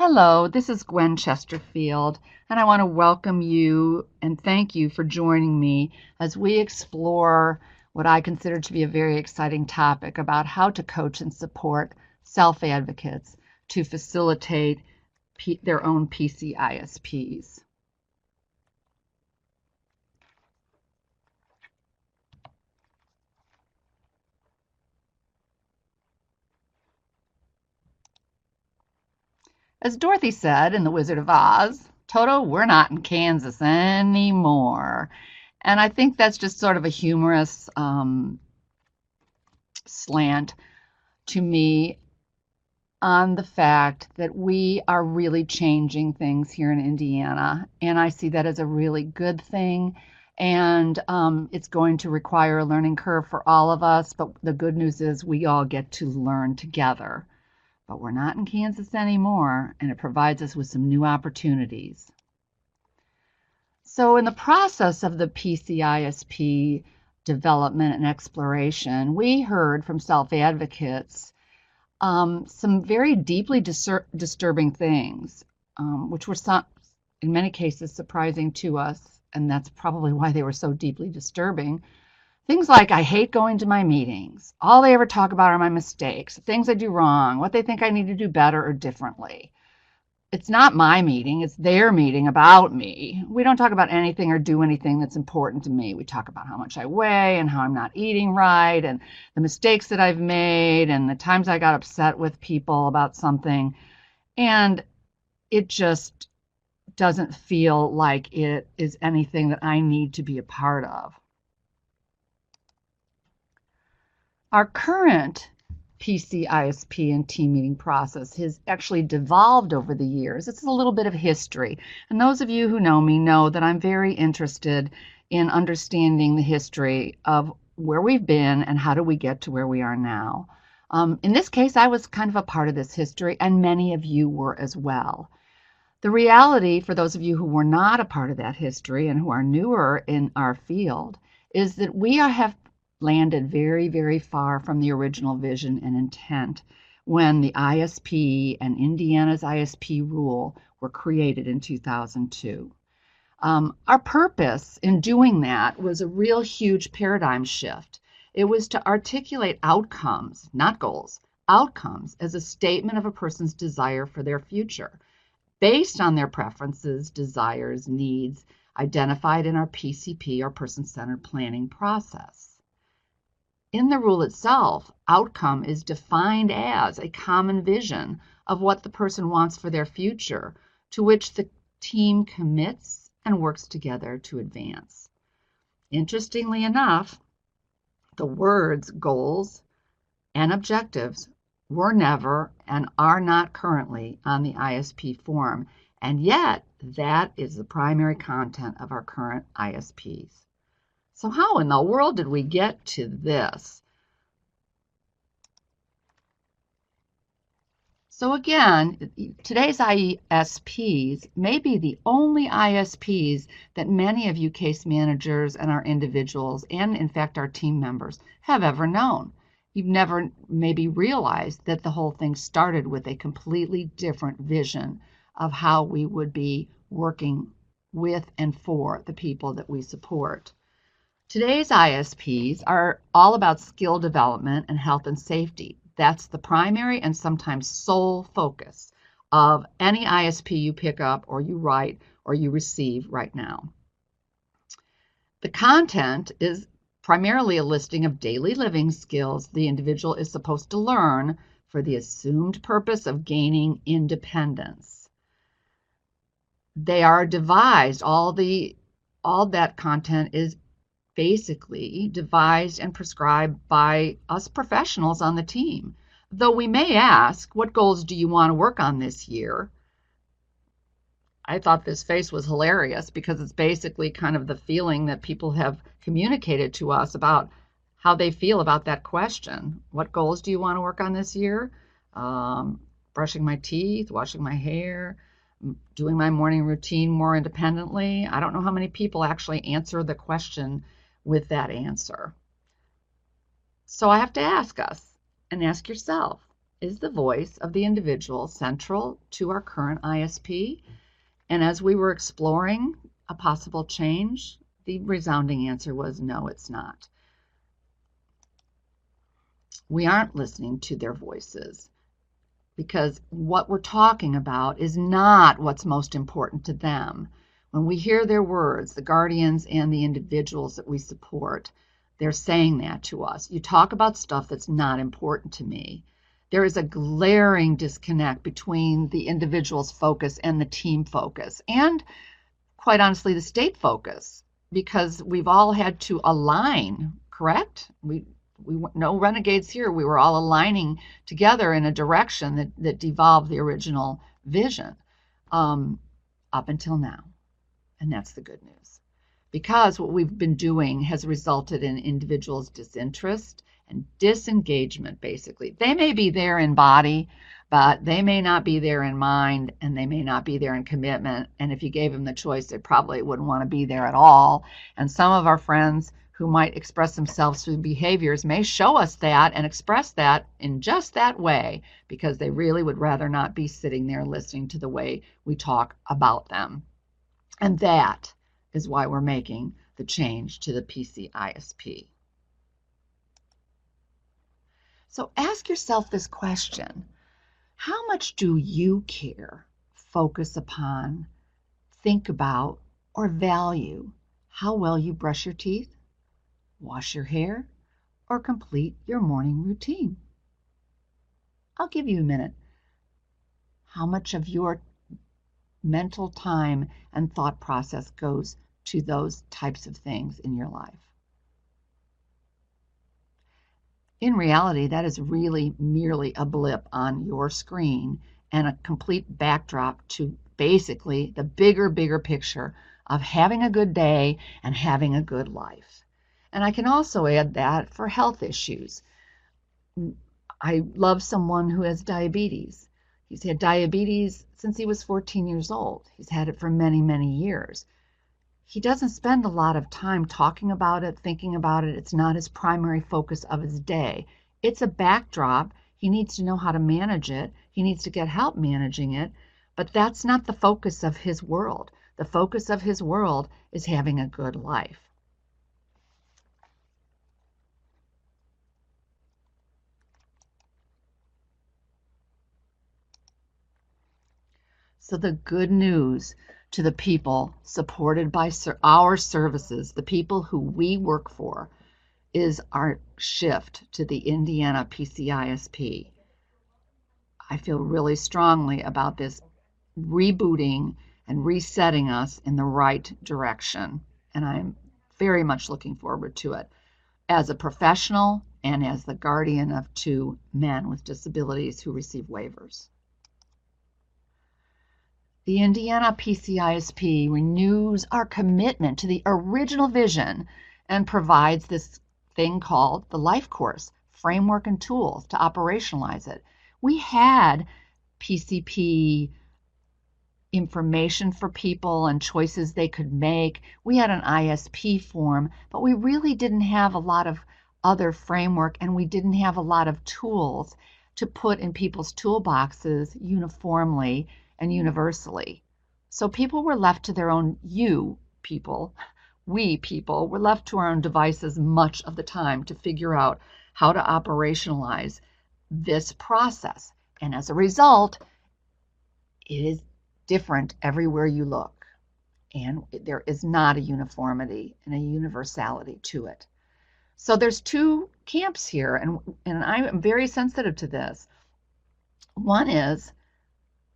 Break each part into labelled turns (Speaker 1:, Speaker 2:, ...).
Speaker 1: Hello, this is Gwen Chesterfield, and I want to welcome you and thank you for joining me as we explore what I consider to be a very exciting topic about how to coach and support self-advocates to facilitate their own PCISPs. As Dorothy said in The Wizard of Oz, Toto, we're not in Kansas anymore. And I think that's just sort of a humorous slant to me on the fact that we are really changing things here in Indiana. And I see that as a really good thing. And it's going to require a learning curve for all of us. But the good news is we all get to learn together. But we're not in Kansas anymore, and it provides us with some new opportunities. So in the process of the PCISP development and exploration, we heard from self-advocates some very deeply disturbing things, which were in many cases surprising to us, and that's probably why they were so deeply disturbing. Things like, I hate going to my meetings. All they ever talk about are my mistakes, things I do wrong, what they think I need to do better or differently. It's not my meeting, it's their meeting about me. We don't talk about anything or do anything that's important to me. We talk about how much I weigh and how I'm not eating right and the mistakes that I've made and the times I got upset with people about something. And it just doesn't feel like it is anything that I need to be a part of. Our current PCISP and team meeting process has actually devolved over the years. It's a little bit of history. And those of you who know me know that I'm very interested in understanding the history of where we've been and how do we get to where we are now. In this case, I was kind of a part of this history, and many of you were as well. The reality, for those of you who were not a part of that history and who are newer in our field, is that we have landed very, very far from the original vision and intent when the ISP and Indiana's ISP rule were created in 2002. Our purpose in doing that was a real huge paradigm shift. It was to articulate outcomes, not goals, outcomes as a statement of a person's desire for their future, based on their preferences, desires, needs, identified in our PCP, or person-centered planning process. In the rule itself, outcome is defined as a common vision of what the person wants for their future, to which the team commits and works together to advance. Interestingly enough, the words goals and objectives were never and are not currently on the ISP form, and yet that is the primary content of our current ISPs. So how in the world did we get to this? So again, today's ISPs may be the only ISPs that many of you case managers and our individuals, and in fact our team members, have ever known. You've never maybe realized that the whole thing started with a completely different vision of how we would be working with and for the people that we support. Today's ISPs are all about skill development and health and safety. That's the primary and sometimes sole focus of any ISP you pick up or you write or you receive right now. The content is primarily a listing of daily living skills the individual is supposed to learn for the assumed purpose of gaining independence. They are devised, all that content is basically devised and prescribed by us professionals on the team. Though we may ask, what goals do you want to work on this year? I thought this face was hilarious because it's basically kind of the feeling that people have communicated to us about how they feel about that question. What goals do you want to work on this year? Brushing my teeth, washing my hair, doing my morning routine more independently. I don't know how many people actually answer the question with that answer. So I have to ask us and ask yourself, is the voice of the individual central to our current ISP? And as we were exploring a possible change, the resounding answer was no, it's not. We aren't listening to their voices because what we're talking about is not what's most important to them. When we hear their words, the guardians and the individuals that we support, they're saying that to us. You talk about stuff that's not important to me. There is a glaring disconnect between the individual's focus and the team focus, and quite honestly, the state focus, because we've all had to align, correct? We no renegades here. We were all aligning together in a direction that devolved the original vision up until now. And that's the good news. Because what we've been doing has resulted in individuals' disinterest and disengagement, basically. They may be there in body, but they may not be there in mind, and they may not be there in commitment. And if you gave them the choice, they probably wouldn't want to be there at all. And some of our friends who might express themselves through behaviors may show us that and express that in just that way because they really would rather not be sitting there listening to the way we talk about them. And that is why we're making the change to the PCISP. So ask yourself this question: how much do you care, focus upon, think about, or value how well you brush your teeth, wash your hair, or complete your morning routine? I'll give you a minute. How much of your mental time and thought process goes to those types of things in your life? In reality, that is really merely a blip on your screen and a complete backdrop to basically the bigger picture of having a good day and having a good life. And I can also add that for health issues. I love someone who has diabetes. He's had diabetes since he was 14 years old. He's had it for many years. He doesn't spend a lot of time talking about it, thinking about it. It's not his primary focus of his day. It's a backdrop. He needs to know how to manage it. He needs to get help managing it. But that's not the focus of his world. The focus of his world is having a good life. So the good news to the people supported by our services, the people who we work for, is our shift to the Indiana PCISP. I feel really strongly about this rebooting and resetting us in the right direction, and I'm very much looking forward to it as a professional and as the guardian of 2 men with disabilities who receive waivers. The Indiana PCISP renews our commitment to the original vision and provides this thing called the Life Course, framework and tools to operationalize it. We had PCP information for people and choices they could make. We had an ISP form, but we really didn't have a lot of other framework, and we didn't have a lot of tools to put in people's toolboxes uniformly and universally. So people were left to their own, we people were left to our own devices much of the time to figure out how to operationalize this process. And as a result, it is different everywhere you look. And there is not a uniformity and a universality to it. So there's 2 camps here, and I am very sensitive to this. One is,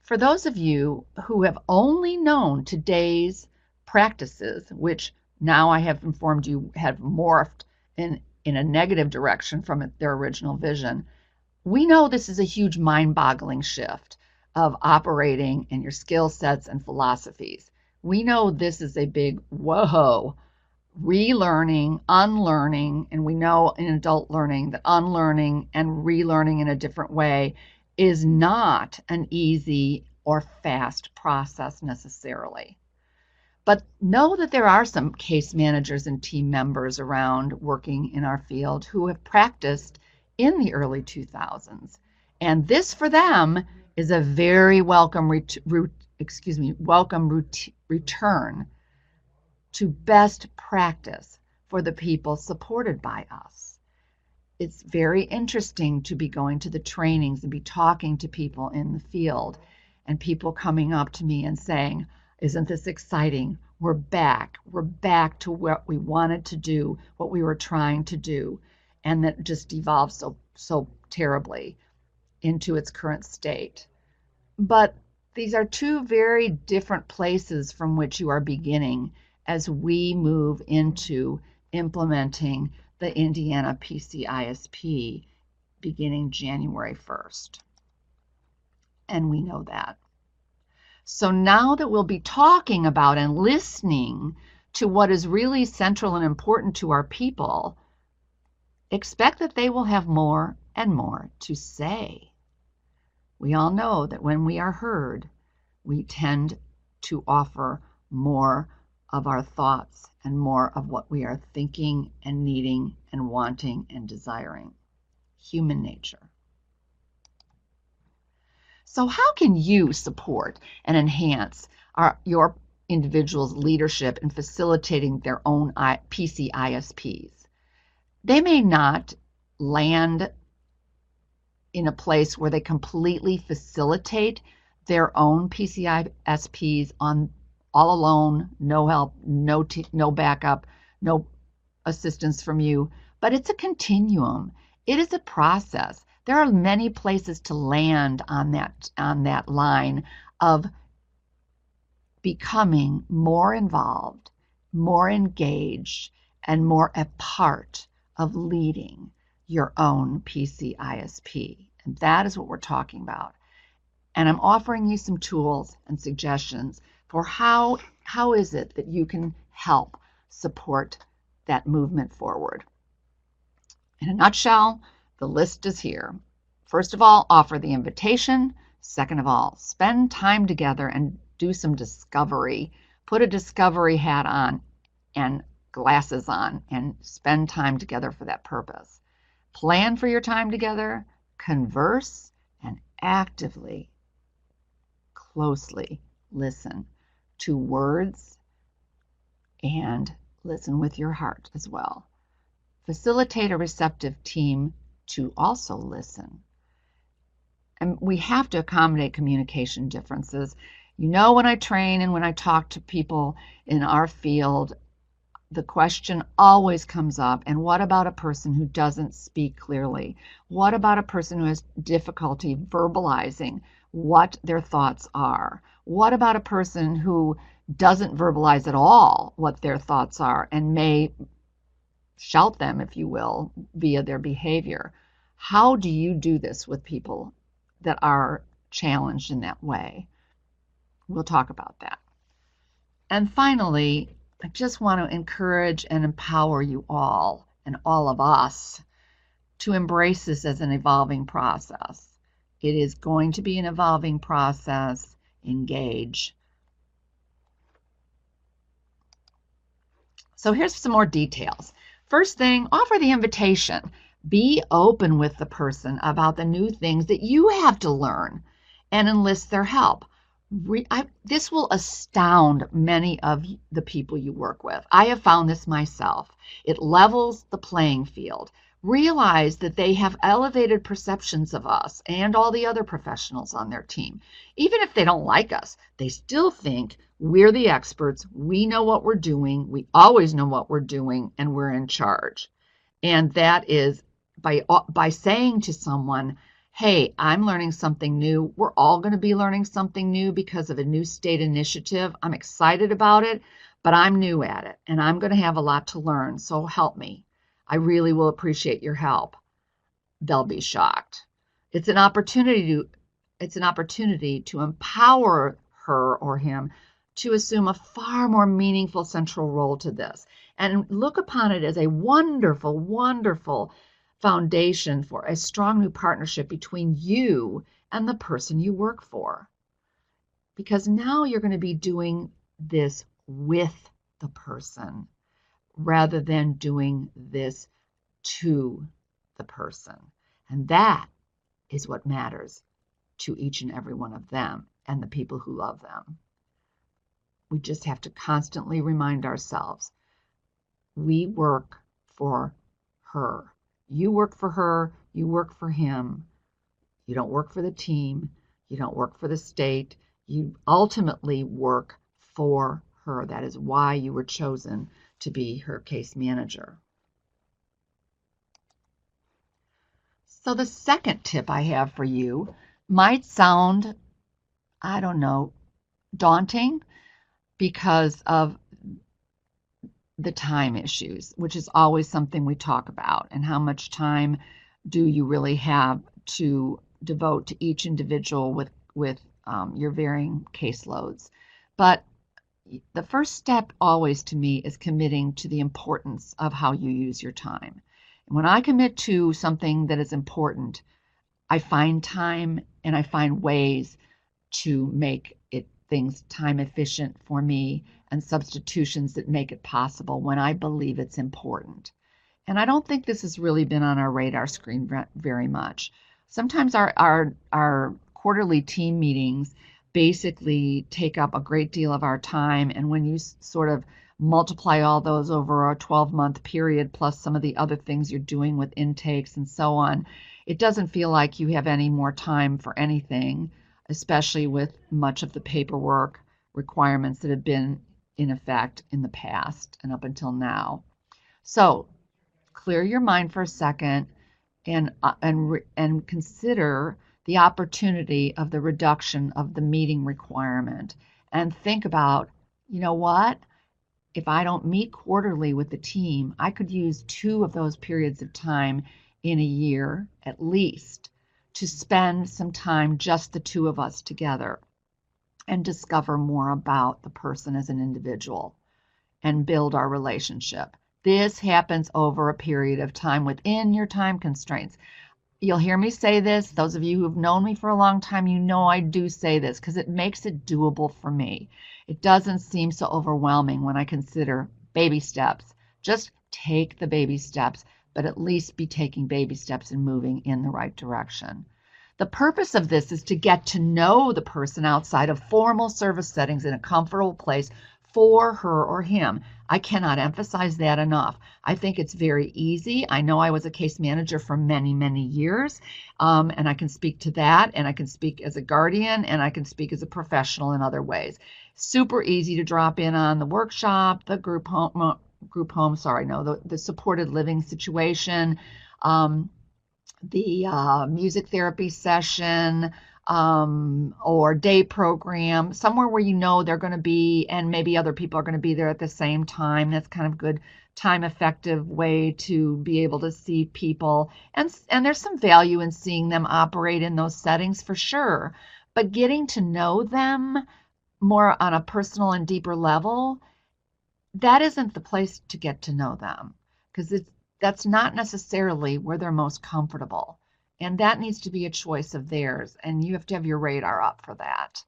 Speaker 1: for those of you who have only known today's practices, which now I have informed you have morphed in a negative direction from their original vision, we know this is a huge mind-boggling shift of operating and your skill sets and philosophies. We know this is a big whoa, relearning, unlearning, and we know in adult learning that unlearning and relearning in a different way is not an easy or fast process necessarily. But know that there are some case managers and team members around working in our field who have practiced in the early 2000s And this for them is a very welcome return to best practice for the people supported by us. It's very interesting to be going to the trainings and be talking to people in the field and people coming up to me and saying, isn't this exciting? We're back. We're back to what we wanted to do, what we were trying to do, and that just evolved so terribly into its current state. But these are two very different places from which you are beginning as we move into implementing the Indiana PCISP beginning January 1st. And we know that. So now that we'll be talking about and listening to what is really central and important to our people, expect that they will have more and more to say. We all know that when we are heard, we tend to offer more of our thoughts and more of what we are thinking and needing and wanting and desiring. Human nature. So how can you support and enhance your individual's leadership in facilitating their own PCISPs? They may not land in a place where they completely facilitate their own PCISPs on all alone, no help, no backup, no assistance from you, but it's a continuum. It is a process. There are many places to land on that line of becoming more involved, more engaged, and more a part of leading your own PCISP. And that is what we're talking about. And I'm offering you some tools and suggestions for how is it that you can help support that movement forward. In a nutshell, the list is here. First of all, offer the invitation. Second of all, spend time together and do some discovery. Put a discovery hat on and glasses on and spend time together for that purpose. Plan for your time together, converse, and actively, closely listen to words and listen with your heart as well. Facilitate a receptive team to also listen. And we have to accommodate communication differences. You know, when I train and when I talk to people in our field, the question always comes up, and what about a person who doesn't speak clearly? What about a person who has difficulty verbalizing what their thoughts are? What about a person who doesn't verbalize at all what their thoughts are and may shout them, if you will, via their behavior? How do you do this with people that are challenged in that way? We'll talk about that. And finally, I just want to encourage and empower you all and all of us to embrace this as an evolving process. It is going to be an evolving process. Engage. So here's some more details. First thing, offer the invitation. Be open with the person about the new things that you have to learn and enlist their help. This will astound many of the people you work with. I have found this myself. It levels the playing field. Realize that they have elevated perceptions of us and all the other professionals on their team. Even if they don't like us, they still think we're the experts. We know what we're doing. We always know what we're doing, and we're in charge. And that is by saying to someone, hey, I'm learning something new. We're all going to be learning something new because of a new state initiative. I'm excited about it, but I'm new at it, and I'm going to have a lot to learn, so help me. I really will appreciate your help. They'll be shocked. It's an opportunity to empower her or him to assume a far more meaningful central role to this and look upon it as a wonderful, wonderful foundation for a strong new partnership between you and the person you work for. Because now you're going to be doing this with the person rather than doing this to the person. And that is what matters to each and every one of them and the people who love them. We just have to constantly remind ourselves, we work for her. You work for her, you work for him. You don't work for the team, you don't work for the state. You ultimately work for her. That is why you were chosen to be her case manager. So the second tip I have for you might sound, I don't know, daunting because of the time issues, which is always something we talk about, and how much time do you really have to devote to each individual with your varying caseloads. But the first step always to me is committing to the importance of how you use your time. And when I commit to something that is important, I find time and I find ways to make things time efficient for me and substitutions that make it possible when I believe it's important. And I don't think this has really been on our radar screen very much. Sometimes our quarterly team meetings basically take up a great deal of our time, and when you sort of multiply all those over a 12-month period plus some of the other things you're doing with intakes and so on, it doesn't feel like you have any more time for anything, especially with much of the paperwork requirements that have been in effect in the past and up until now. So clear your mind for a second and consider the opportunity of the reduction of the meeting requirement, and think about, you know what, if I don't meet quarterly with the team, I could use 2 of those periods of time in a year at least to spend some time, just the 2 of us together, and discover more about the person as an individual and build our relationship. This happens over a period of time within your time constraints. You'll hear me say this. Those of you who have known me for a long time, you know I do say this because it makes it doable for me. It doesn't seem so overwhelming when I consider baby steps. Just take the baby steps, but at least be taking baby steps and moving in the right direction. The purpose of this is to get to know the person outside of formal service settings in a comfortable place for her or him. I cannot emphasize that enough. I think it's very easy. I know I was a case manager for many, many years, and I can speak to that, and I can speak as a guardian, and I can speak as a professional in other ways. Super easy to drop in on the workshop, the the supported living situation, the music therapy session, or day program, somewhere where you know they're going to be, and maybe other people are going to be there at the same time. That's kind of good, time effective way to be able to see people. And there's some value in seeing them operate in those settings for sure. But getting to know them more on a personal and deeper level, that isn't the place to get to know them, because that's not necessarily where they're most comfortable. And that needs to be a choice of theirs, and you have to have your radar up for that.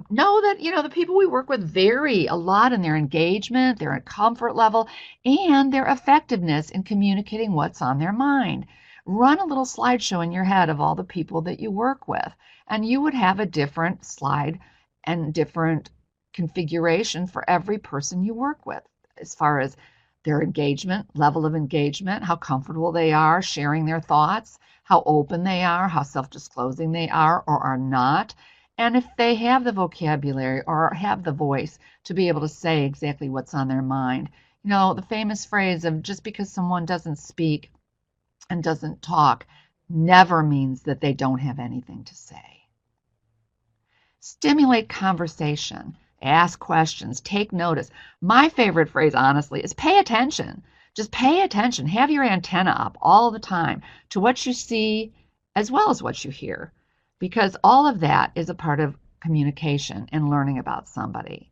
Speaker 1: Know that, the people we work with vary a lot in their engagement, their comfort level, and their effectiveness in communicating what's on their mind. Run a little slideshow in your head of all the people that you work with, and you would have a different slide and different configuration for every person you work with, as far as their engagement, level of engagement, how comfortable they are sharing their thoughts, how open they are, how self-disclosing they are or are not, and if they have the vocabulary or have the voice to be able to say exactly what's on their mind. The famous phrase of just because someone doesn't speak and doesn't talk never means that they don't have anything to say. Stimulate conversation. Ask questions, take notice. My favorite phrase, honestly, is pay attention. Just pay attention. Have your antenna up all the time to what you see as well as what you hear, because all of that is a part of communication and learning about somebody.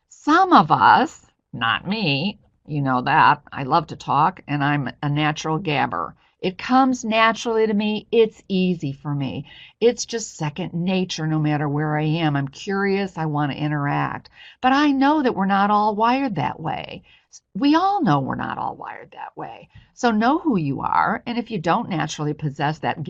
Speaker 1: Some of us, not me, you know that, I love to talk and I'm a natural gabber. It comes naturally to me. It's easy for me. It's just second nature no matter where I am. I'm curious. I want to interact. But I know that we're not all wired that way. We all know we're not all wired that way. So know who you are. And if you don't naturally possess that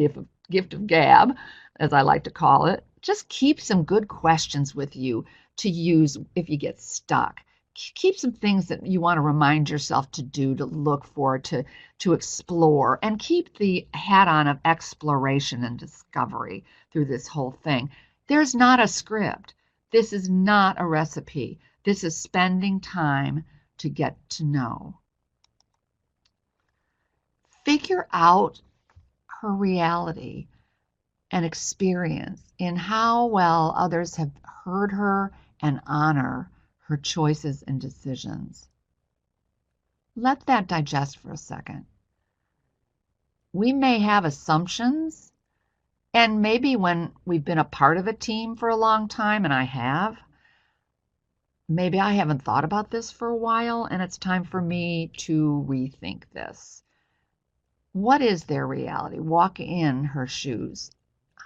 Speaker 1: gift of gab, as I like to call it. Just keep some good questions with you to use if you get stuck. Keep some things that you want to remind yourself to do, to look for, to explore, and keep the hat on of exploration and discovery through this whole thing. There's not a script. This is not a recipe. This is spending time to get to know. Figure out her reality and experience in how well others have heard her and honor her choices and decisions. Let that digest for a second. We may have assumptions, and maybe when we've been a part of a team for a long time, and I have, maybe I haven't thought about this for a while, and it's time for me to rethink this. What is their reality? Walk in her shoes.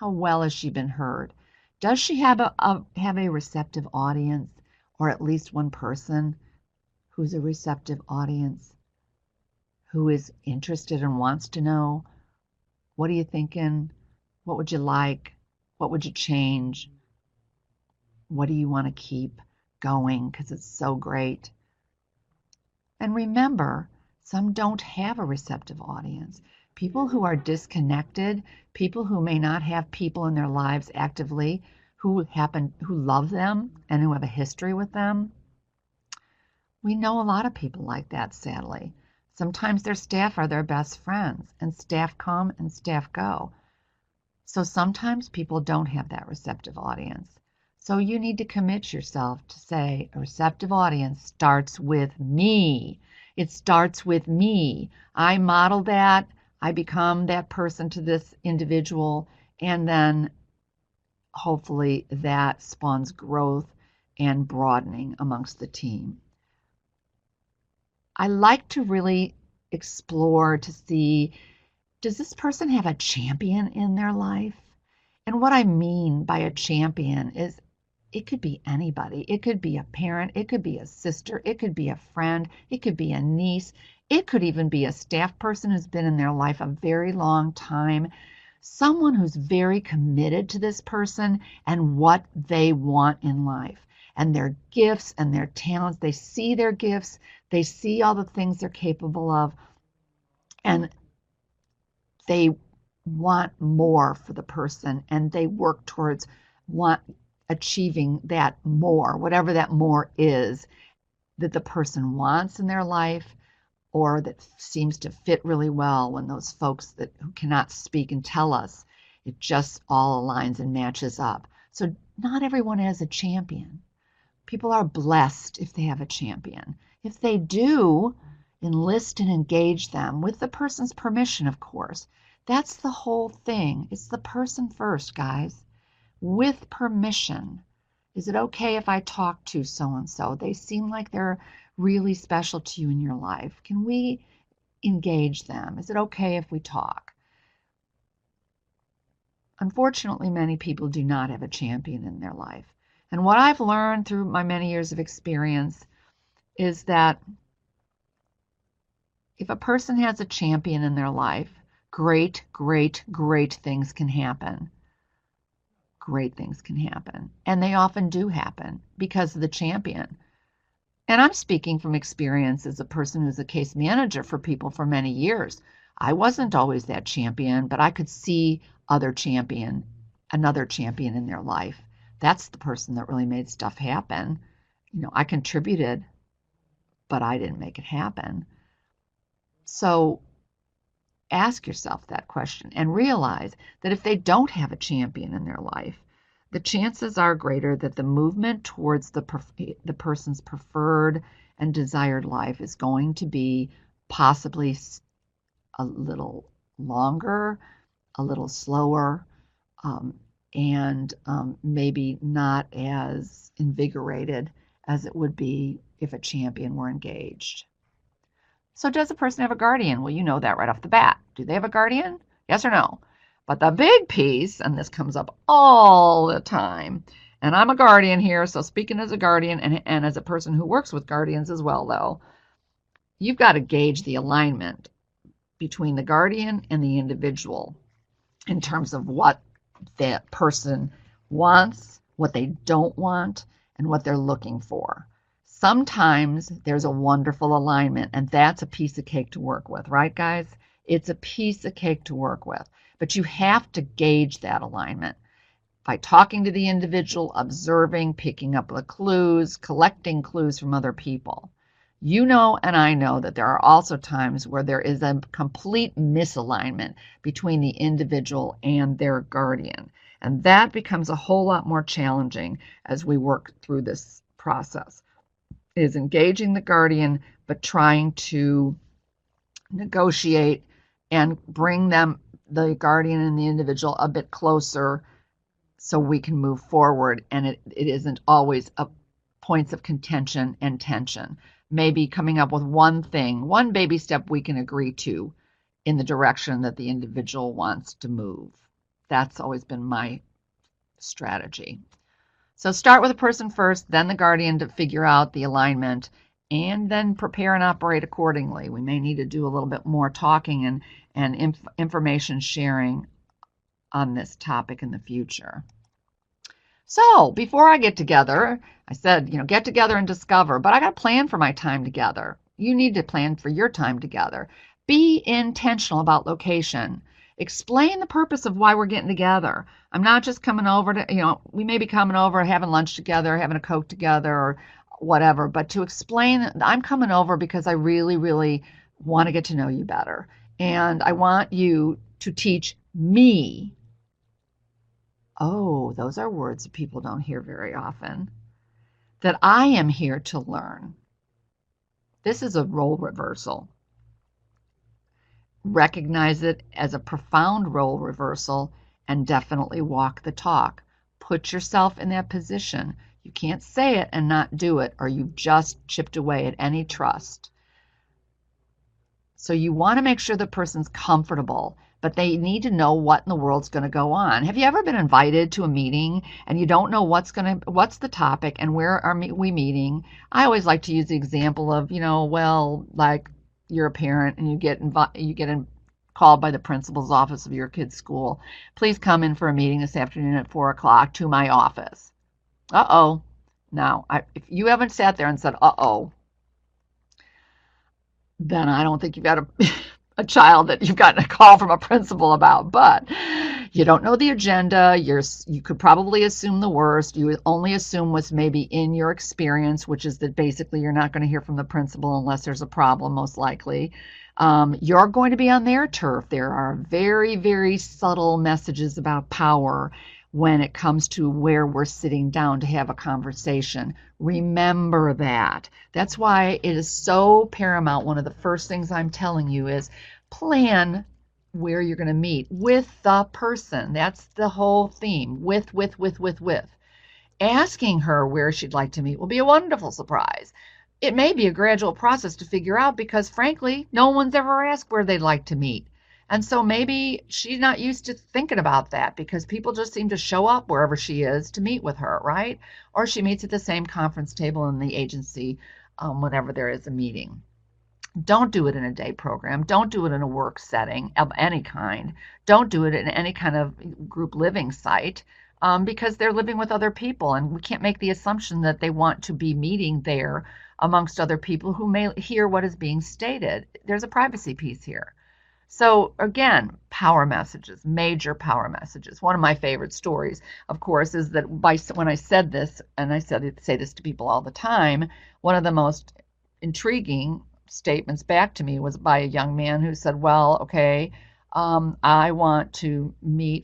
Speaker 1: How well has she been heard? Does she have a receptive audience, or at least one person who's a receptive audience, who is interested and wants to know, what are you thinking? What would you like? What would you change? What do you want to keep going because it's so great? And remember, some don't have a receptive audience. People who are disconnected, people who may not have people in their lives actively who love them and who have a history with them. We know a lot of people like that, sadly. Sometimes their staff are their best friends, and staff come and staff go. So sometimes people don't have that receptive audience. So you need to commit yourself to say, a receptive audience starts with me. It starts with me. I model that. I become that person to this individual, and then hopefully that spawns growth and broadening amongst the team. I like to really explore to see, does this person have a champion in their life? And what I mean by a champion is it could be anybody. It could be a parent. It could be a sister. It could be a friend. It could be a niece. It could even be a staff person who's been in their life a very long time. Someone who's very committed to this person and what they want in life and their gifts and their talents. They see their gifts. They see all the things they're capable of. And they want more for the person, and they work towards achieving that more, whatever that more is that the person wants in their life, or that seems to fit really well when those folks who cannot speak and tell us, it just all aligns and matches up. So not everyone has a champion. People are blessed if they have a champion. If they do, enlist and engage them with the person's permission, of course. That's the whole thing. It's the person first, guys. With permission. Is it okay if I talk to so-and-so? They seem like they're really special to you in your life. Can we engage them? Is it okay if we talk? Unfortunately, many people do not have a champion in their life. And what I've learned through my many years of experience is that if a person has a champion in their life, great, great, great things can happen. Great things can happen. And they often do happen because of the champion. And I'm speaking from experience as a person who's a case manager for people for many years. I wasn't always that champion, but I could see another champion in their life. That's the person that really made stuff happen. I contributed, but I didn't make it happen. So ask yourself that question and realize that if they don't have a champion in their life, the chances are greater that the movement towards the person's preferred and desired life is going to be possibly a little longer, a little slower, and maybe not as invigorated as it would be if a champion were engaged. So does a person have a guardian? Well, you know that right off the bat. Do they have a guardian? Yes or no? But the big piece, and this comes up all the time, and I'm a guardian here, so speaking as a guardian and as a person who works with guardians as well, though, you've got to gauge the alignment between the guardian and the individual. in terms of what that person wants, what they don't want, and what they're looking for. Sometimes there's a wonderful alignment, and that's a piece of cake to work with, right, guys? It's a piece of cake to work with, but you have to gauge that alignment by talking to the individual, observing, picking up the clues, collecting clues from other people. You know, and I know that there are also times where there is a complete misalignment between the individual and their guardian. And that becomes a whole lot more challenging as we work through this process. It is engaging the guardian, but trying to negotiate and bring them, the guardian and the individual, a bit closer so we can move forward, and it isn't always a points of contention and tension. Maybe coming up with one thing, one baby step we can agree to in the direction that the individual wants to move. That's always been my strategy. So start with a person first, then the guardian to figure out the alignment, and then prepare and operate accordingly. We may need to do a little bit more talking and information sharing on this topic in the future. So before I get together, I said, get together and discover, but I got to plan for my time together. You need to plan for your time together. Be intentional about location. Explain the purpose of why we're getting together. I'm not just coming over to, we may be coming over, having lunch together, having a Coke together or whatever, but to explain that I'm coming over because I really, really want to get to know you better. And I want you to teach me. Oh, those are words that people don't hear very often. That I am here to learn. This is a role reversal. Recognize it as a profound role reversal and definitely walk the talk. Put yourself in that position. You can't say it and not do it, or you've just chipped away at any trust. So you want to make sure the person's comfortable, but they need to know what in the world's going to go on. Have you ever been invited to a meeting and you don't know what's the topic and where are we meeting? I always like to use the example of, like you're a parent and you get called by the principal's office of your kid's school. Please come in for a meeting this afternoon at 4:00 to my office. Uh-oh. Now, if you haven't sat there and said, uh-oh, then I don't think you've got a child that you've gotten a call from a principal about. But you don't know the agenda. You could probably assume the worst. You only assume what's maybe in your experience, which is that basically you're not going to hear from the principal unless there's a problem, most likely. You're going to be on their turf. There are very, very subtle messages about power when it comes to where we're sitting down to have a conversation. Remember that. That's why it is so paramount. One of the first things I'm telling you is plan where you're going to meet with the person. That's the whole theme. With. Asking her where she'd like to meet will be a wonderful surprise. It may be a gradual process to figure out because, frankly, no one's ever asked where they'd like to meet. And so maybe she's not used to thinking about that because people just seem to show up wherever she is to meet with her, right? Or she meets at the same conference table in the agency whenever there is a meeting. Don't do it in a day program. Don't do it in a work setting of any kind. Don't do it in any kind of group living site because they're living with other people, and we can't make the assumption that they want to be meeting there amongst other people who may hear what is being stated. There's a privacy piece here. So again, power messages, major power messages. One of my favorite stories, of course, is that when I said this, and I say this to people all the time, one of the most intriguing statements back to me was by a young man who said, well, okay, I want to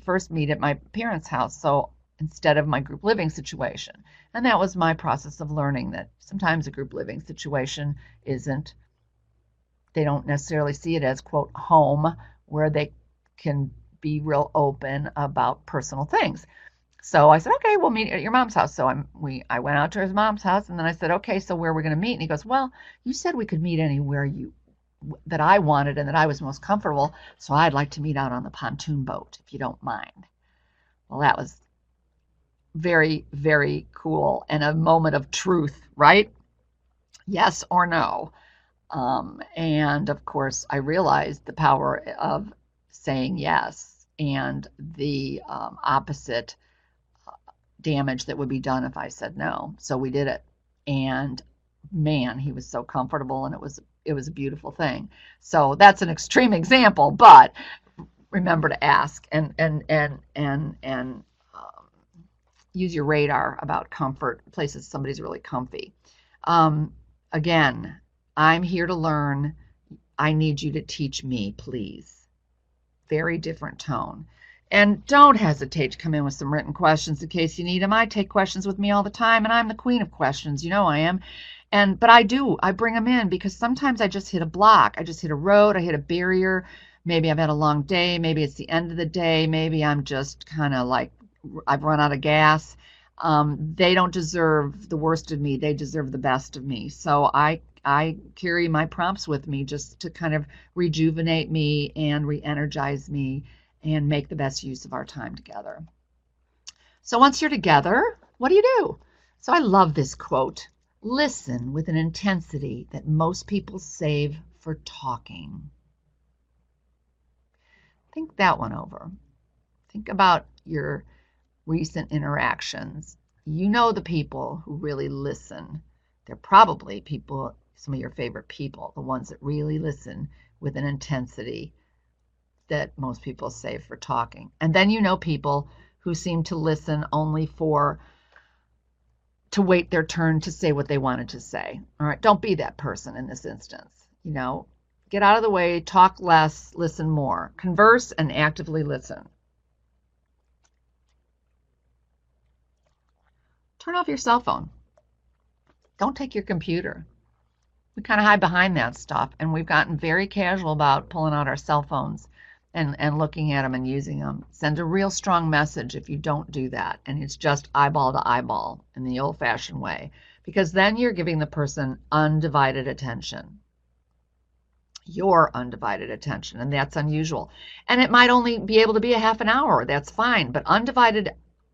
Speaker 1: first meet at my parents' house, so instead of my group living situation. And that was my process of learning that sometimes a group living situation they don't necessarily see it as, quote, home, where they can be real open about personal things. So I said, okay, we'll meet at your mom's house. So I went out to his mom's house, and then I said, okay, so where are we going to meet? And he goes, well, you said we could meet anywhere that I wanted and that I was most comfortable, so I'd like to meet out on the pontoon boat, if you don't mind. Well, that was very, very cool and a moment of truth, right? Yes or no? And of course, I realized the power of saying yes and the opposite damage that would be done if I said no. So we did it. And man, he was so comfortable, and it was a beautiful thing. So that's an extreme example, but remember to ask and use your radar about comfort, places somebody's really comfy. Again, I'm here to learn. I need you to teach me, please. Very different tone. And don't hesitate to come in with some written questions in case you need them. I take questions with me all the time, and I'm the queen of questions. You know I am. But I bring them in because sometimes I just hit a block. I just hit a road. I hit a barrier. Maybe I've had a long day. Maybe it's the end of the day. Maybe I'm just kind of like I've run out of gas. They don't deserve the worst of me. They deserve the best of me. So I carry my prompts with me just to kind of rejuvenate me and re-energize me and make the best use of our time together. So once you're together, what do? So I love this quote. Listen with an intensity that most people save for talking. Think that one over. Think about your recent interactions. You know the people who really listen. They're probably people, some of your favorite people, the ones that really listen with an intensity that most people save for talking. And then you know people who seem to listen only to wait their turn to say what they wanted to say. All right, don't be that person in this instance. Get out of the way, talk less, listen more. Converse and actively listen. Turn off your cell phone. Don't take your computer. We kind of hide behind that stuff, and we've gotten very casual about pulling out our cell phones and looking at them and using them. Send a real strong message if you don't do that, and it's just eyeball to eyeball in the old-fashioned way, because then you're giving the person undivided attention. Your undivided attention, and that's unusual. And it might only be able to be a half an hour. That's fine, but undivided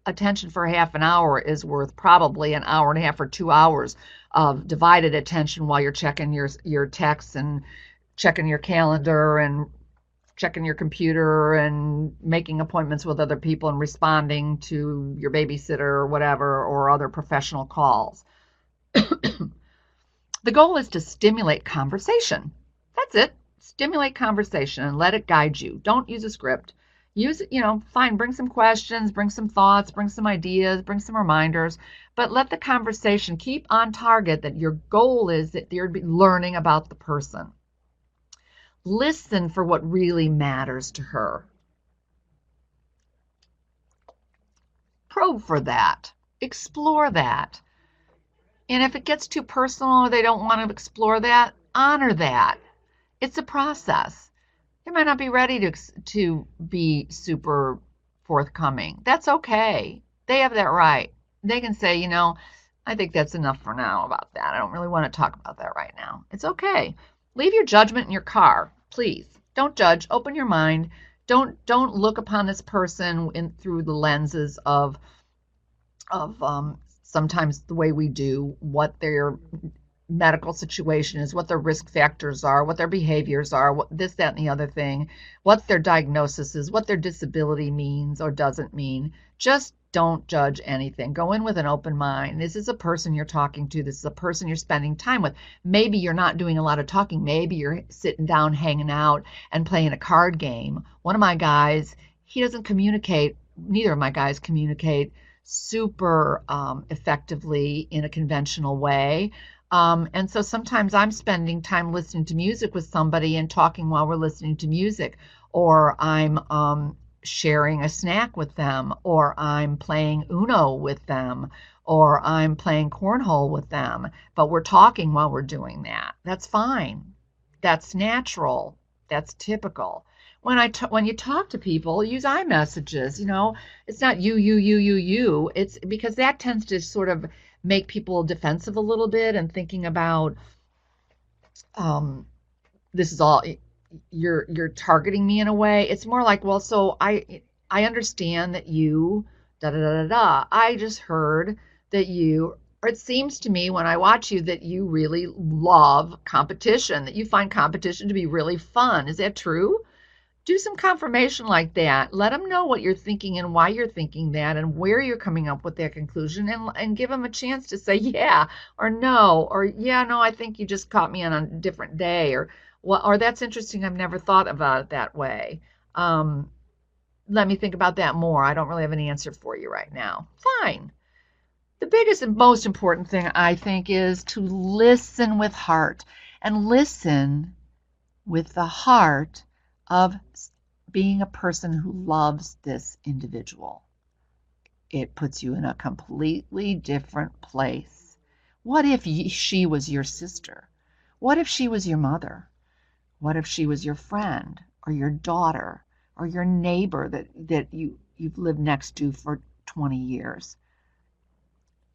Speaker 1: attention for half an hour is worth probably an hour and a half or 2 hours of divided attention while you're checking your texts and checking your calendar and checking your computer and making appointments with other people and responding to your babysitter or whatever, or other professional calls. The goal is to stimulate conversation. That's it. Stimulate conversation and let it guide you. Don't use a script. Use, fine, bring some questions, bring some thoughts, bring some ideas, bring some reminders, but let the conversation keep on target, that your goal is that you're learning about the person. Listen for what really matters to her. Probe for that. Explore that. And if it gets too personal or they don't want to explore that, honor that. It's a process. They might not be ready to be super forthcoming. That's okay. They have that right. They can say, I think that's enough for now about that. I don't really want to talk about that right now. It's okay. Leave your judgment in your car, please. Don't judge. Open your mind. Don't look upon this person through the lenses of sometimes the way we do, what their medical situation is, what their risk factors are, what their behaviors are, what this, that, and the other thing, what their diagnosis is, what their disability means or doesn't mean. Just don't judge anything. Go in with an open mind. This is a person you're talking to. This is a person you're spending time with. Maybe you're not doing a lot of talking. Maybe you're sitting down, hanging out, and playing a card game. One of my guys, he doesn't communicate. Neither of my guys communicate super effectively in a conventional way. And so sometimes I'm spending time listening to music with somebody and talking while we're listening to music, or I'm sharing a snack with them, or I'm playing Uno with them, or I'm playing cornhole with them, but we're talking while we're doing that. That's fine. That's natural. That's typical. When you talk to people, use iMessages. It's not you. It's because that tends to sort of make people defensive a little bit and thinking about this is all you're targeting me in a way. It's more like, well, so I understand that you da da da da da. I just heard that you, or it seems to me when I watch you that you really love competition, that you find competition to be really fun. Is that true? do some confirmation like that. Let them know what you're thinking and why you're thinking that and where you're coming up with that conclusion, and give them a chance to say yeah or no, or yeah, no, I think you just caught me on a different day, or well, or that's interesting. I've never thought about it that way. Let me think about that more. I don't really have an answer for you right now. Fine. The biggest and most important thing, I think, is to listen with heart, and listen with the heart of being a person who loves this individual. It puts you in a completely different place. What if she was your sister? What if she was your mother? What if she was your friend or your daughter or your neighbor that you've lived next to for 20 years?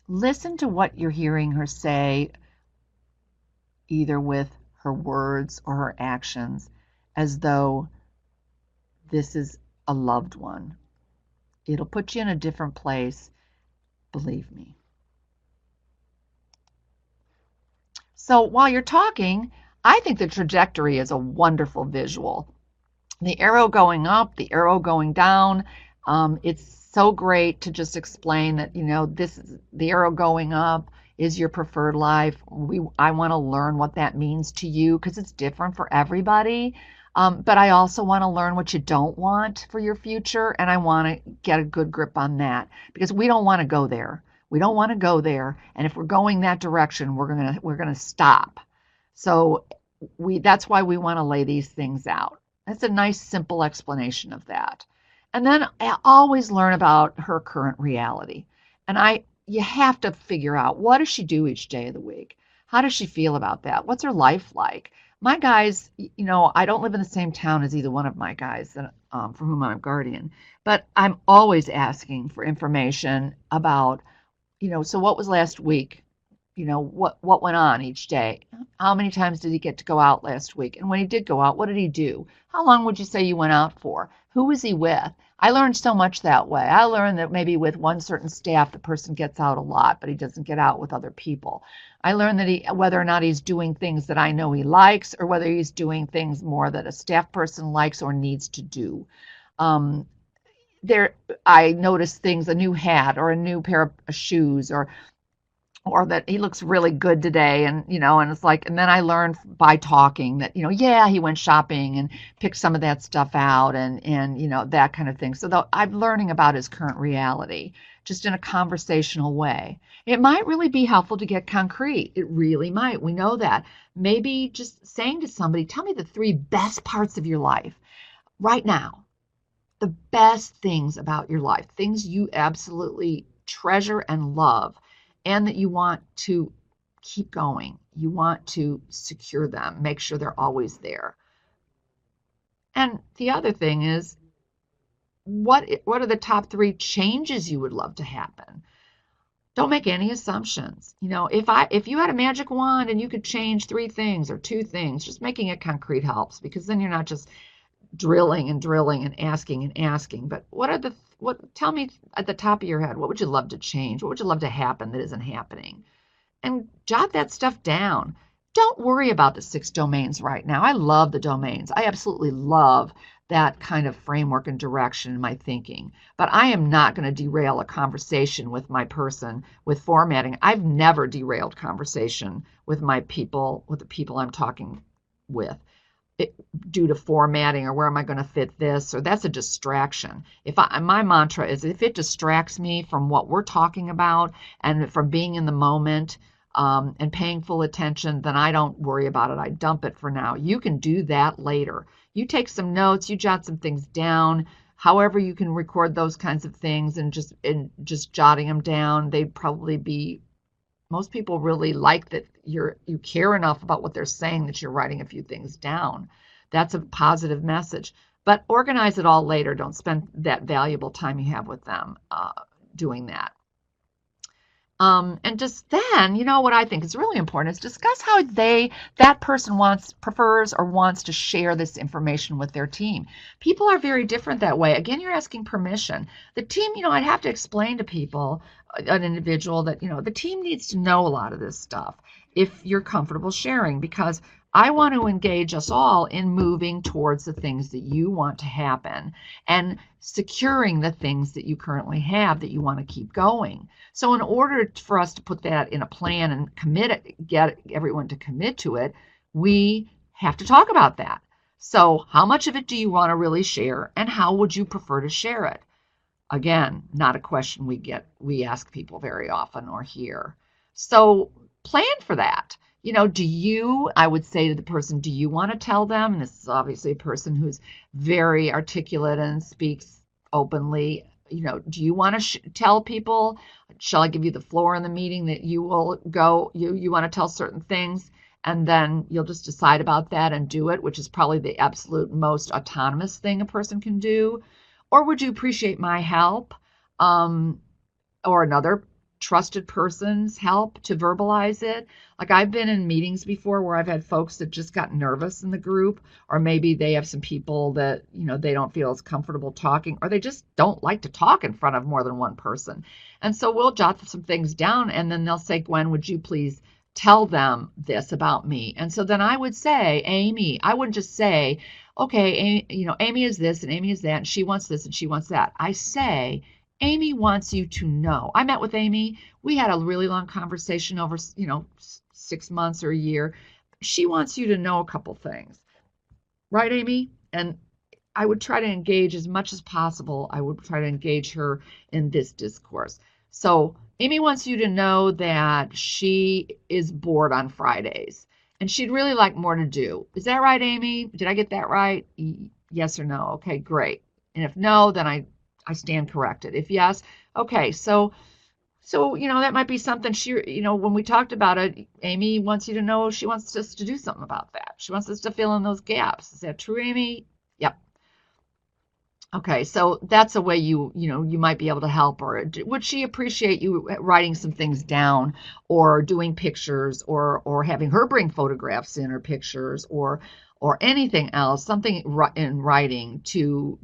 Speaker 1: Listen to what you're hearing her say, either with her words or her actions, as though this is a loved one. It'll put you in a different place, believe me. So while you're talking, I think the trajectory is a wonderful visual. The arrow going up, the arrow going down. It's so great to just explain that, this is the arrow going up is your preferred life. I want to learn what that means to you, because it's different for everybody. But I also want to learn what you don't want for your future, and I want to get a good grip on that, because we don't want to go there. We don't want to go there, and if we're going that direction, we're gonna stop. So that's why we want to lay these things out. That's a nice, simple explanation of that. And then I always learn about her current reality. And you have to figure out, what does she do each day of the week? How does she feel about that? What's her life like? My guys, I don't live in the same town as either one of my guys for whom I'm a guardian, but I'm always asking for information about, so what was last week? What went on each day? How many times did he get to go out last week? And when he did go out, what did he do? How long would you say you went out for? Who was he with? I learned so much that way. I learned that maybe with one certain staff, the person gets out a lot, but he doesn't get out with other people. I learned that whether or not he's doing things that I know he likes, or whether he's doing things more that a staff person likes or needs to do. I noticed things, a new hat or a new pair of shoes, or that he looks really good today, and it's like, and then I learned by talking that yeah, he went shopping and picked some of that stuff out, and that kind of thing. So I'm learning about his current reality just in a conversational way. It might really be helpful to get concrete. It really might. We know that. Maybe just saying to somebody, tell me the 3 best parts of your life right now. The best things about your life, things you absolutely treasure and love, and that you want to keep going. You want to secure them, make sure they're always there. And the other thing is, what are the top 3 changes you would love to happen? Don't make any assumptions. If you had a magic wand and you could change 3 things or 2 things, just making it concrete helps, because then you're not just drilling and asking. But tell me at the top of your head, what would you love to change? What would you love to happen that isn't happening? And jot that stuff down. Don't worry about the 6 domains right now. I love the domains. I absolutely love that kind of framework and direction in my thinking. But I am not going to derail a conversation with my person with formatting. I've never derailed conversation with the people I'm talking with, due to formatting, or where am I going to fit this, or that's a distraction. My mantra is, if it distracts me from what we're talking about and from being in the moment and paying full attention, then I don't worry about it. I dump it for now. You can do that later. You take some notes, you jot some things down, however you can record those kinds of things, and just jotting them down. They'd probably be, most people really like that you care enough about what they're saying that you're writing a few things down. That's a positive message. But organize it all later. Don't spend that valuable time you have with them doing that. And just then, what I think is really important is discuss how that person prefers or wants to share this information with their team. People are very different that way. Again, you're asking permission. The team, I'd have to explain to people, an individual, that, the team needs to know a lot of this stuff if you're comfortable sharing, because I want to engage us all in moving towards the things that you want to happen and securing the things that you currently have that you want to keep going. So in order for us to put that in a plan and commit it, get everyone to commit to it, we have to talk about that. So how much of it do you want to really share, and how would you prefer to share it? Again, not a question we ask people very often or hear. So plan for that. I would say to the person, do you want to tell them? And this is obviously a person who's very articulate and speaks openly. Do you want to tell people? Shall I give you the floor in the meeting that you will go? You want to tell certain things, and then you'll just decide about that and do it, which is probably the absolute most autonomous thing a person can do. Or would you appreciate my help, or another trusted person's help to verbalize it? Like, I've been in meetings before where I've had folks that just got nervous in the group, or maybe they have some people that, they don't feel as comfortable talking, or they just don't like to talk in front of more than one person. And so we'll jot some things down, and then they'll say, Gwen, would you please tell them this about me? And so then I would say, Amy, I wouldn't just say, okay, Amy is this and Amy is that, and she wants this and she wants that. I say, Amy wants you to know. I met with Amy. We had a really long conversation over, 6 months or a year. She wants you to know a couple things. Right, Amy? And I would try to engage as much as possible. I would try to engage her in this discourse. So Amy wants you to know that she is bored on Fridays, and she'd really like more to do. Is that right, Amy? Did I get that right? Yes or no? Okay, great. And if no, then I stand corrected. If yes, okay. So that might be something when we talked about it, Amy wants you to know she wants us to do something about that. She wants us to fill in those gaps. Is that true, Amy? Yep. Okay, so that's a way you might be able to help her. Would she appreciate you writing some things down, or doing pictures, or having her bring photographs in, or pictures, or anything else, something in writing to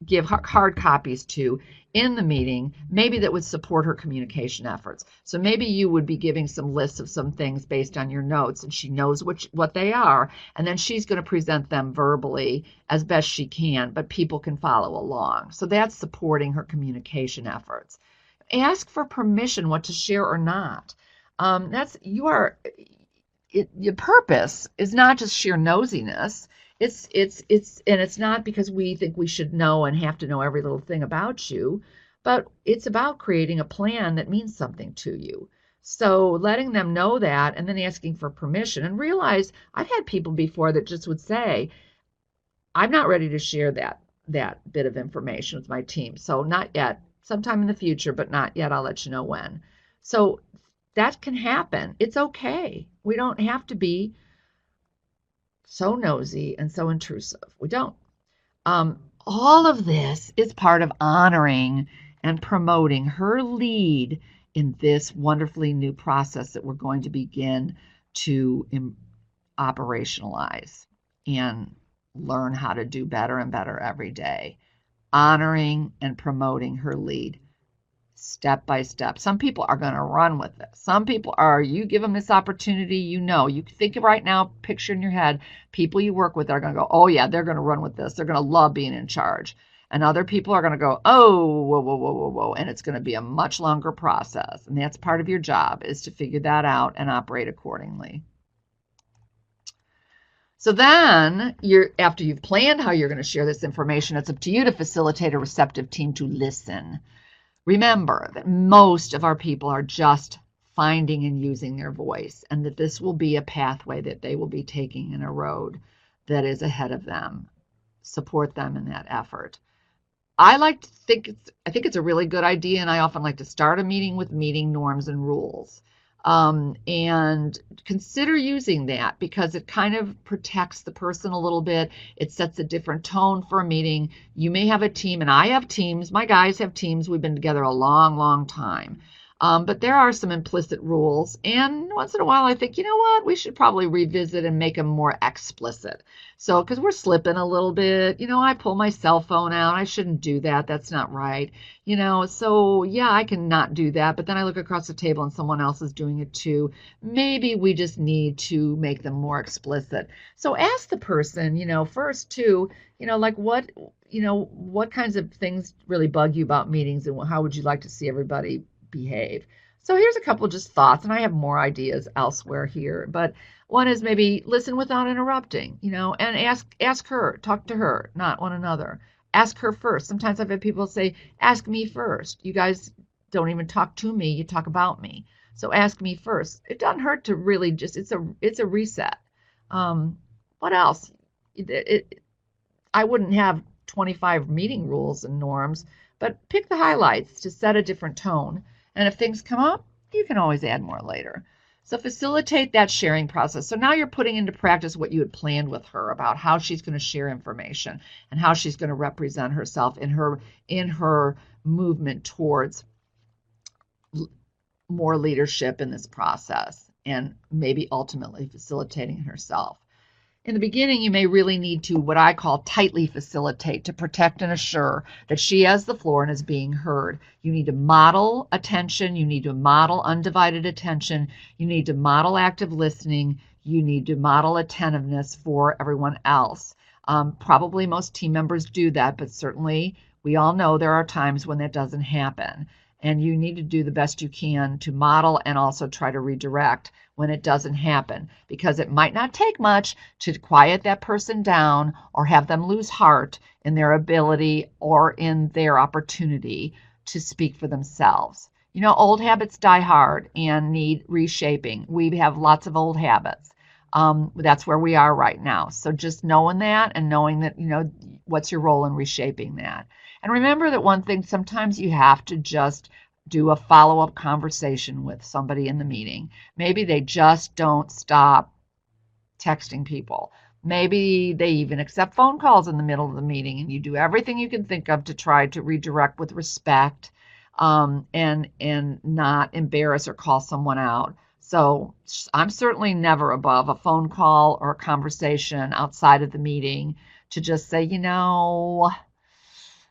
Speaker 1: give hard copies to in the meeting, maybe that would support her communication efforts. So maybe you would be giving some lists of some things based on your notes, and she knows what they are, and then she's going to present them verbally as best she can, but people can follow along. So that's supporting her communication efforts. Ask for permission what to share or not. Your purpose is not just sheer nosiness. It's not because we think we should know and have to know every little thing about you, but it's about creating a plan that means something to you. So letting them know that, and then asking for permission, and realize I've had people before that just would say, I'm not ready to share that bit of information with my team. So not yet, sometime in the future, but not yet. I'll let you know when. So that can happen. It's okay. We don't have to be so nosy and so intrusive. We don't. All of this is part of honoring and promoting her lead in this wonderfully new process that we're going to begin to operationalize and learn how to do better and better every day. Honoring and promoting her lead, step by step. Some people are going to run with this. Some people are, you give them this opportunity, you think of right now, picture in your head, people you work with are going to go, oh yeah, they're going to run with this. They're going to love being in charge. And other people are going to go, oh, whoa, whoa, whoa, whoa, whoa. And it's going to be a much longer process. And that's part of your job, is to figure that out and operate accordingly. So then, after you've planned how you're going to share this information, it's up to you to facilitate a receptive team to listen. Remember that most of our people are just finding and using their voice, and that this will be a pathway that they will be taking in a road that is ahead of them. Support them in that effort. I think it's a really good idea, and I often like to start a meeting with meeting norms and rules. And consider using that, because it kind of protects the person a little bit. It sets a different tone for a meeting. You may have a team, and I have teams. My guys have teams. We've been together a long, long time. But there are some implicit rules, and once in a while I think, you know what, we should probably revisit and make them more explicit. So, because we're slipping a little bit, I pull my cell phone out. I shouldn't do that. That's not right. So yeah, I can not do that, but then I look across the table and someone else is doing it too. Maybe we just need to make them more explicit. So ask the person, first too, like what kinds of things really bug you about meetings, and how would you like to see everybody behave? So here's a couple just thoughts, and I have more ideas elsewhere here, but one is maybe listen without interrupting, and ask her, talk to her, not one another. Ask her first. Sometimes I've had people say, ask me first. You guys don't even talk to me, you talk about me. So ask me first. It doesn't hurt to really just, it's a reset. What else? I wouldn't have 25 meeting rules and norms, but pick the highlights to set a different tone. And if things come up, you can always add more later. So facilitate that sharing process. So now you're putting into practice what you had planned with her about how she's going to share information and how she's going to represent herself in her movement towards more leadership in this process, and maybe ultimately facilitating herself. In the beginning, you may really need to, what I call, tightly facilitate to protect and assure that she has the floor and is being heard. You need to model attention. You need to model undivided attention. You need to model active listening. You need to model attentiveness for everyone else. Probably most team members do that, but certainly we all know there are times when that doesn't happen. And you need to do the best you can to model and also try to redirect when it doesn't happen, because it might not take much to quiet that person down or have them lose heart in their ability or in their opportunity to speak for themselves. Old habits die hard and need reshaping. We have lots of old habits. That's where we are right now. So just knowing that and knowing that, what's your role in reshaping that. And remember that one thing, sometimes you have to just do a follow-up conversation with somebody in the meeting. Maybe they just don't stop texting people. Maybe they even accept phone calls in the middle of the meeting, and you do everything you can think of to try to redirect with respect, and not embarrass or call someone out. So I'm certainly never above a phone call or a conversation outside of the meeting to just say,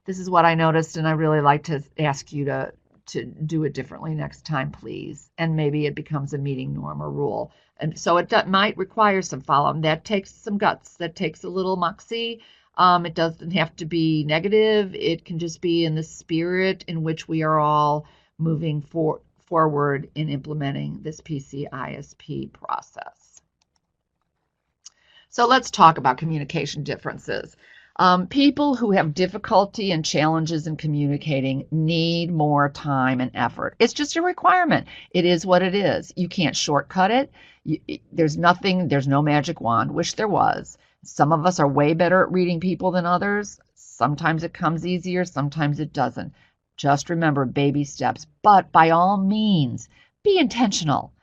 Speaker 1: this is what I noticed, and I really like to ask you to do it differently next time, please. And maybe it becomes a meeting norm or rule. And so it might require some follow-up. That takes some guts. That takes a little moxie. It doesn't have to be negative. It can just be in the spirit in which we are all moving forward in implementing this PCISP process. So let's talk about communication differences. People who have difficulty and challenges in communicating need more time and effort. It's just a requirement. It is what it is. You can't shortcut it. There's no magic wand. Wish there was. Some of us are way better at reading people than others. Sometimes it comes easier, sometimes it doesn't. Just remember, baby steps. But by all means, be intentional.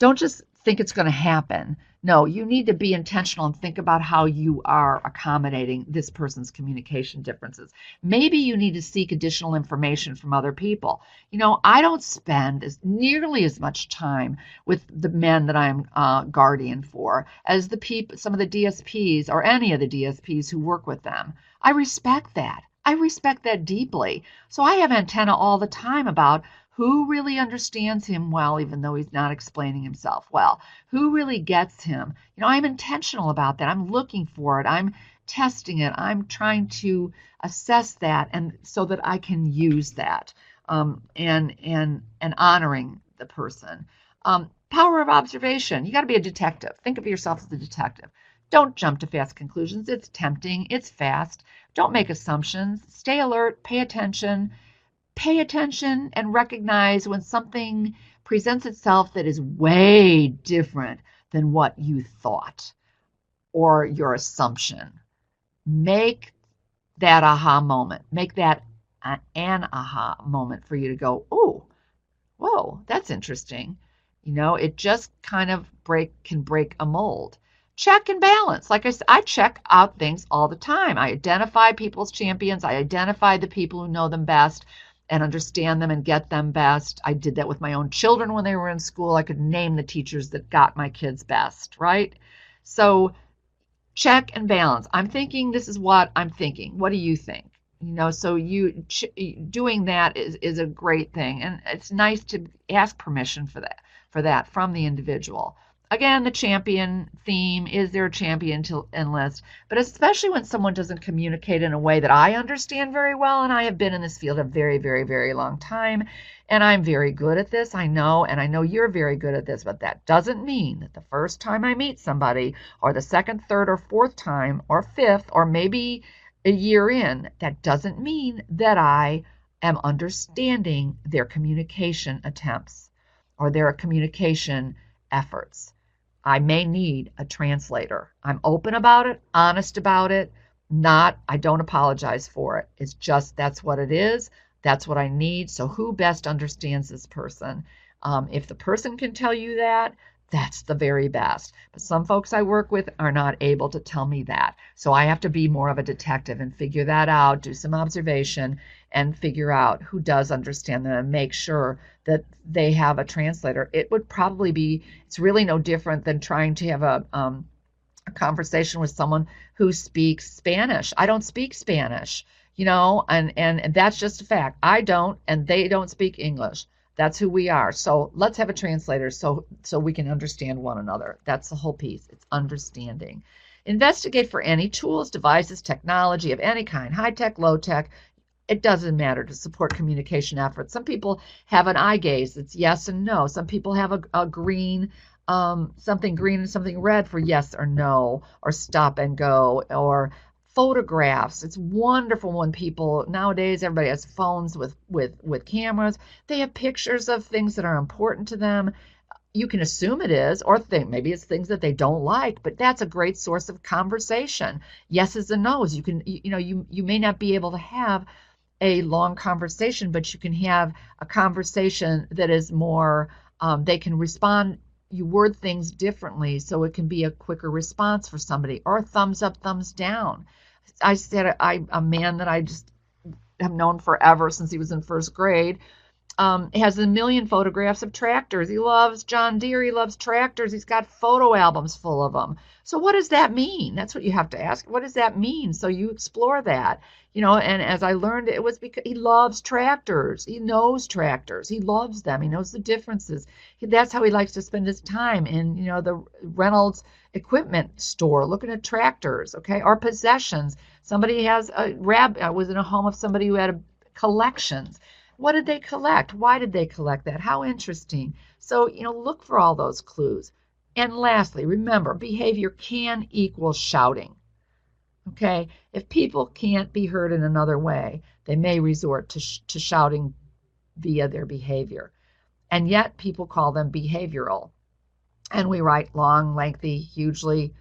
Speaker 1: Don't just think it's going to happen. No, you need to be intentional and think about how you are accommodating this person's communication differences. Maybe you need to seek additional information from other people. I don't spend nearly as much time with the men that I'm guardian for as some of the DSPs or any of the DSPs who work with them. I respect that. I respect that deeply. So I have antenna all the time about who really understands him well, even though he's not explaining himself well. Who really gets him? I'm intentional about that. I'm looking for it. I'm testing it. I'm trying to assess that, and so that I can use that, and honoring the person. Power of observation. You got to be a detective. Think of yourself as a detective. Don't jump to fast conclusions. It's tempting. It's fast. Don't make assumptions. Stay alert. Pay attention. Pay attention and recognize when something presents itself that is way different than what you thought or your assumption. Make that aha moment. Make that an aha moment for you to go, oh, whoa, that's interesting. It just kind of can break a mold. Check and balance. Like I said, I check out things all the time. I identify people's champions. I identify the people who know them best. and understand them and get them best. I did that with my own children when they were in school. I could name the teachers that got my kids best, right? So check and balance. I'm thinking this is what I'm thinking. What do you think? So doing that is a great thing, and it's nice to ask permission for that from the individual. Again, the champion theme, is there a champion to enlist? But especially when someone doesn't communicate in a way that I understand very well, and I have been in this field a very, very, very long time, and I'm very good at this, I know, and I know you're very good at this, but that doesn't mean that the first time I meet somebody, or the second, third, or fourth time, or fifth, or maybe a year in, that doesn't mean that I am understanding their communication attempts or their communication efforts. I may need a translator. I'm open about it, honest about it, I don't apologize for it. It's just, that's what it is. That's what I need. So who best understands this person? If the person can tell you that, that's the very best. But some folks I work with are not able to tell me that. So I have to be more of a detective and figure that out, do some observation, and figure out who does understand them and make sure that they have a translator. It would probably be, it's really no different than trying to have a conversation with someone who speaks Spanish. I don't speak Spanish, and that's just a fact. I don't, and they don't speak English. That's who we are. So let's have a translator so we can understand one another. That's the whole piece. It's understanding. Investigate for any tools, devices, technology of any kind, high tech, low tech. It doesn't matter, to support communication efforts. Some people have an eye gaze. It's yes and no. Some people have a green, something green and something red for yes or no, or stop and go, or photographs. It's wonderful when people, nowadays everybody has phones with cameras. They have pictures of things that are important to them. You can assume it is, or think maybe it's things that they don't like, but that's a great source of conversation. Yeses and nos. You can, you may not be able to have a long conversation, but you can have a conversation that is more, they can respond, you word things differently so it can be a quicker response for somebody, or thumbs up, thumbs down. I said, a man that I just have known forever since he was in first grade, has a million photographs of tractors. He loves John Deere. He loves tractors. He's got photo albums full of them. So what does that mean? That's what you have to ask. What does that mean? So you explore that, and as I learned, it was because he loves tractors. He knows tractors. He loves them. He knows the differences. That's how he likes to spend his time in, the Reynolds equipment store, looking at tractors, okay, or possessions. Somebody has I was in a home of somebody who had collections. What did they collect? Why did they collect that? How interesting. So, look for all those clues. And lastly, remember, behavior can equal shouting. Okay? If people can't be heard in another way, they may resort to shouting via their behavior. And yet people call them behavioral. And we write long, lengthy, hugely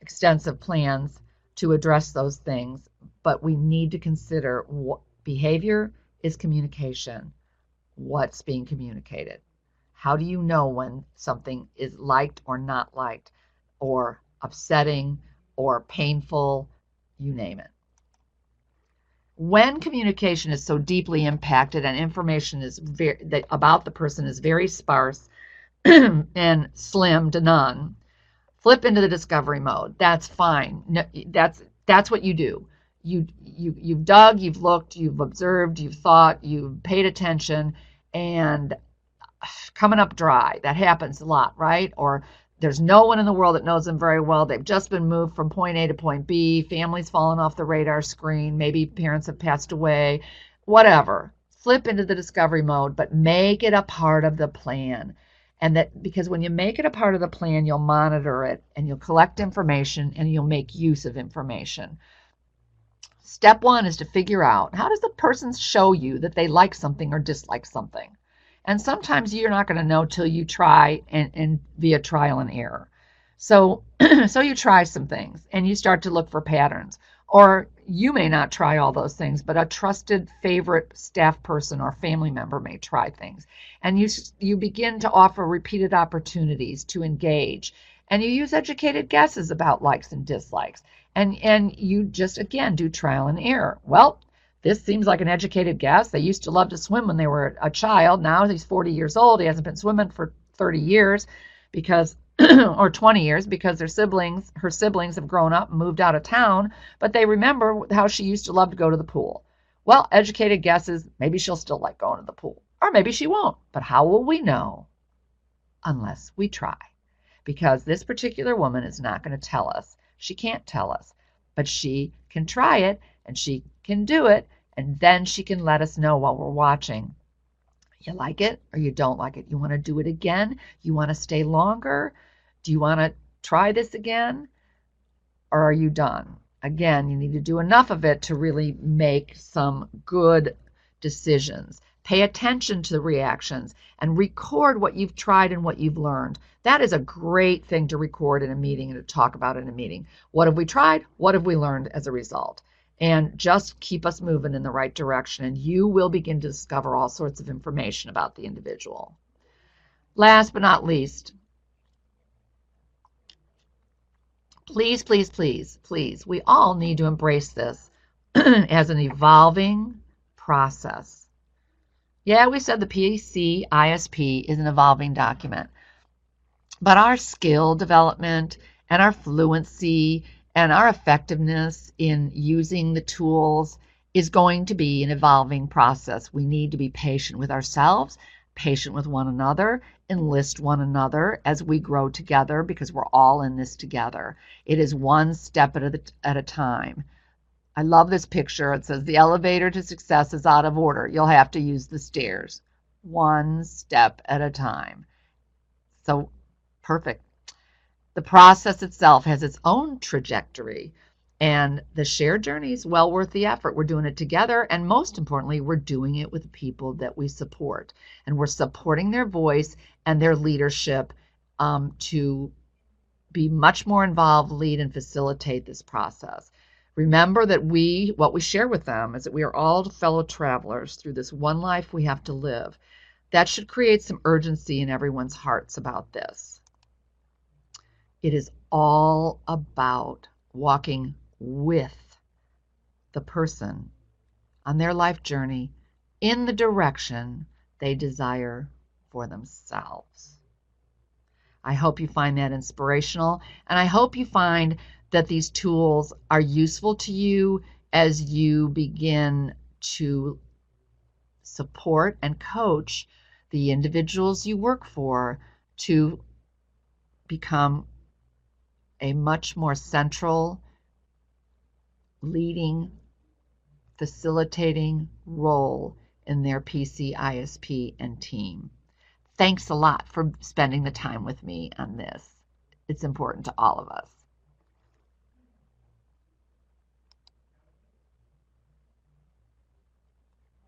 Speaker 1: extensive plans to address those things. But we need to consider what behavior is communication. What's being communicated? How do you know when something is liked or not liked, or upsetting or painful, you name it? When communication is so deeply impacted and information is about the person is very sparse and slim to none, flip into the discovery mode. That's fine. That's what you do. You've dug, you've looked, you've observed, you've thought, you've paid attention, and coming up dry. That happens a lot, right? Or there's no one in the world that knows them very well. They've just been moved from point A to point B. Family's fallen off the radar screen. Maybe parents have passed away. Whatever. Flip into the discovery mode, but make it a part of the plan. And that, because when you make it a part of the plan, you'll monitor it and you'll collect information and you'll make use of information. Step one is to figure out, how does the person show you that they like something or dislike something? And sometimes you're not going to know till you try and via trial and error. So you try some things and you start to look for patterns. Or you may not try all those things, but a trusted favorite staff person or family member may try things. And you begin to offer repeated opportunities to engage. And you use educated guesses about likes and dislikes. And you just, again, do trial and error. Well, This seems like an educated guess. They used to love to swim when they were a child. Now he's 40 years old. He hasn't been swimming for 30 years because or 20 years because her siblings have grown up and moved out of town, but they remember how she used to love to go to the pool. Well, educated guess is maybe she'll still like going to the pool, or maybe she won't. But how will we know unless we try? Because this particular woman is not going to tell us. She can't tell us, but she can try it and she can do it, and then she can let us know while we're watching. You like it or you don't like it? You want to do it again? You want to stay longer? Do you want to try this again? Or are you done? Again, you need to do enough of it to really make some good decisions. Pay attention to the reactions and record what you've tried and what you've learned. That is a great thing to record in a meeting and to talk about in a meeting. What have we tried? What have we learned as a result? And just keep us moving in the right direction, and you will begin to discover all sorts of information about the individual. Last but not least, please, please, please, please, we all need to embrace this as an evolving process. Yeah, we said the PCISP is an evolving document, but our skill development and our fluency and our effectiveness in using the tools is going to be an evolving process. We need to be patient with ourselves, patient with one another, enlist one another as we grow together because we're all in this together. It is one step at a time. I love this picture. It says the elevator to success is out of order. You'll have to use the stairs. One step at a time. So perfect. The process itself has its own trajectory, and the shared journey is well worth the effort. We're doing it together, and most importantly, we're doing it with people that we support, and we're supporting their voice and their leadership to be much more involved, lead, and facilitate this process. Remember that what we share with them is that we are all fellow travelers through this one life we have to live. That should create some urgency in everyone's hearts about this. It is all about walking with the person on their life journey in the direction they desire for themselves. I hope you find that inspirational, and I hope you find that these tools are useful to you as you begin to support and coach the individuals you work for to become a much more central, leading, facilitating role in their PCISP and team. Thanks a lot for spending the time with me on this. It's important to all of us.